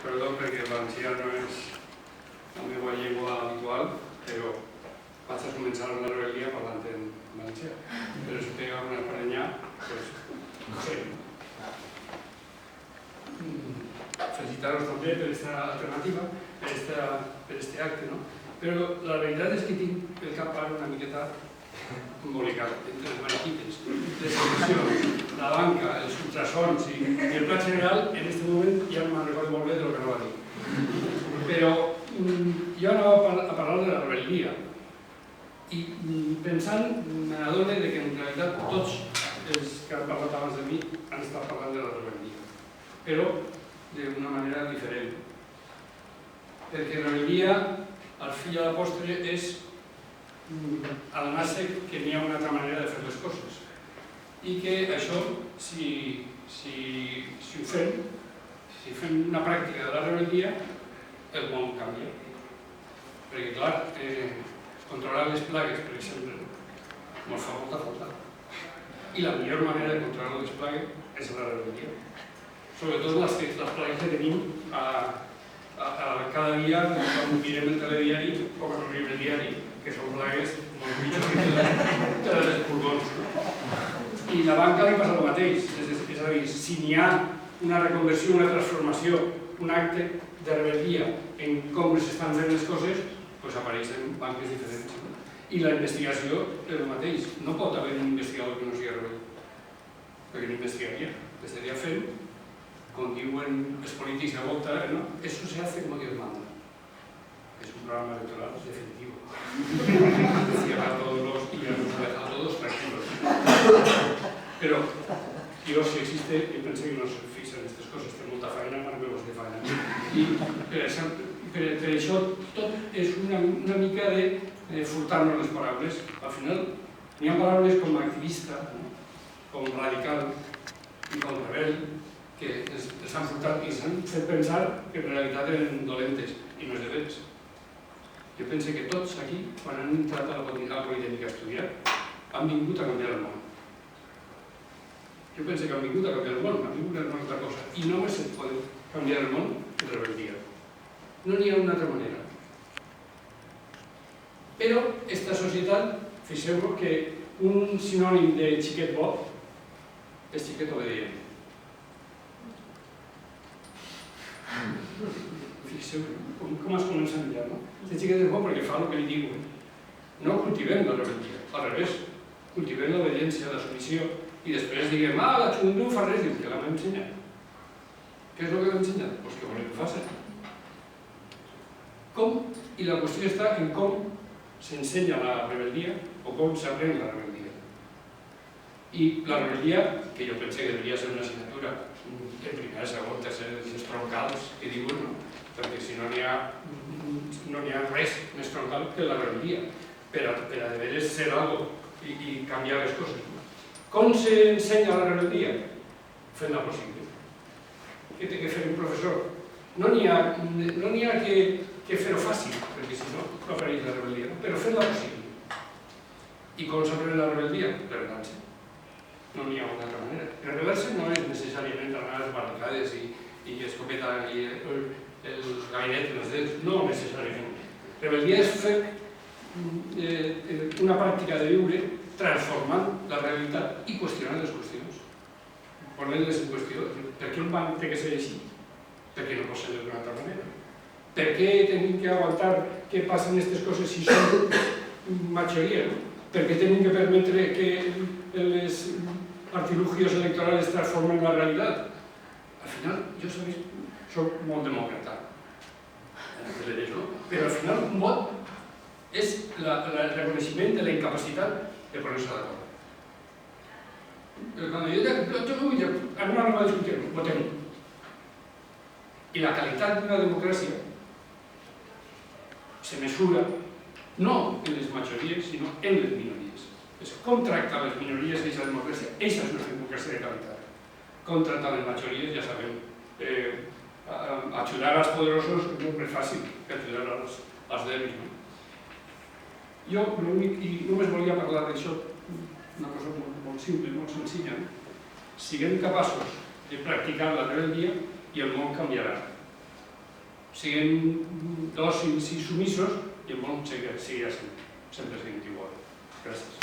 perdó perquè el valencià no és la meva llengua habitual, però vaig a començar la rebel·lia parlant en valencià. Però si té alguna paranyà, doncs ho sé. Felicitar-vos també per aquesta alternativa, per aquest acte, no? Però la veritat és que tinc el cap ara una miqueta embolicat entre les mariquites, les eleccions, la banca, els ultrasons i el pla general, en aquest moment ja no me'n recordo molt bé del que no va dir. Però jo anava a parlar de la rebel·lia i pensant m'adono que en realitat tots els que han parlat abans de mi han estat parlant de la rebel·lia, però d'una manera diferent. Perquè rebel·lia, al fill a la postre, és adonar-se que n'hi ha una altra manera de fer les coses i que això, si ho fem, si fem una pràctica de la rebel·lia, el món canvia. Perquè, clar, controlar les plagues, per exemple, ens fa molta falta. I la millor manera de controlar les plagues és la rebel·lia. Sobretot les plagues que tenim cada dia, quan mirem el telediari o quan obrim el diari, que són plagues molt pitjors que les pulmons. I la banca li passa el mateix, és a dir, si n'hi ha una reconversió, una transformació, un acte de rebel·lia en com s'estan fent les coses, doncs apareixen banques diferents. I la investigació és el mateix, no pot haver un investigador que no sigui rebel, perquè no investigaria, estaria fent, com diuen els polítics a volta, eso se hace como Dios manda. Es un programa electoral definitivo. Cierra a todos y ya nos deja a todos tranquilos. Pero, Dios, si existe, yo pensé que no se fixa en estas cosas, té molta feina, no me de feina. I per això tot és una mica de furtar-nos les paraules. Al final, n'hi ha paraules com activista, com radical i com rebel, que ens han furtat i ens han fet pensar que en realitat eren dolentes i no és de veres. Jo penso que tots aquí, quan han entrat a la Politécnica a estudiar, han vingut a canviar el món. Jo penso que han vingut a canviar el món, han vingut a una altra cosa. I només es pot canviar el món en rebel·lia. No n'hi ha una altra manera. Però aquesta societat, fixeu-vos que un sinònim de xiquet bo és xiquet obedient. Fixeu com es comença a mirar, no? Aquest xiquet és bo perquè fa el que li diuen. No cultivem la rebel·lia, al revés. Cultivem l'obediència, la submissió, i després diguem, la xundú fa res, diu, que la m'ha ensenyat. Què és el que l'ha ensenyat? Doncs que volem que faci. Com? I la qüestió està en com s'ensenya la rebel·lia o com s'aprèn la rebel·lia. I la rebel·lia, que jo pensé que devia ser una assignatura en primera, segona, tercera, les troncals, que diuen, no? Perquè si no n'hi ha res més troncal que la rebel·lia, per a de veres ser algo i canviar les coses. Com s'ensenya la rebel·lia? Fent-la possible. Què té que fer un professor? No n'hi ha que fer-ho fàcil, perquè si no, no apareix la rebel·lia, però fent-la possible. I com s'aprèn la rebel·lia? Rebel·lant-se. No n'hi ha una altra manera. Rebel·lar-se no és necessàriament anar a les barricades i escopeta i el gabinet en els dents, no necessàriament. Rebel·lia és fer una pràctica de viure transformant la realitat i qüestionant les qüestions. Posant-les en qüestió. Per què un banc té que ser així? Perquè no pot ser d'una altra manera. Per què hem d'aguantar que passen aquestes coses si són majoria? Per què hem de permetre que els artilugios electorals transformen la realitat? Al final, jo soc molt demòcrata, però al final un vot és el reconeixement de la incapacitat de poner-se d'acord. Quan jo vull dir, anem a discutir, votem. I la qualitat d'una democràcia se mesura no en les majories, sinó en les minories. És com tractar les minories aquesta democràcia. Aquesta és una democràcia de qualitat. Com tractar les majories, ja sabem. Ajudar als poderosos no és fàcil que ajudar als dèbils. Jo només volia parlar d'això, una cosa molt simple, molt senzilla. Siguem capaços de practicar la rebel·lia i el món canviarà. siguem dòcils i sumissos i el món seguirà sempre sent igual. Gràcies.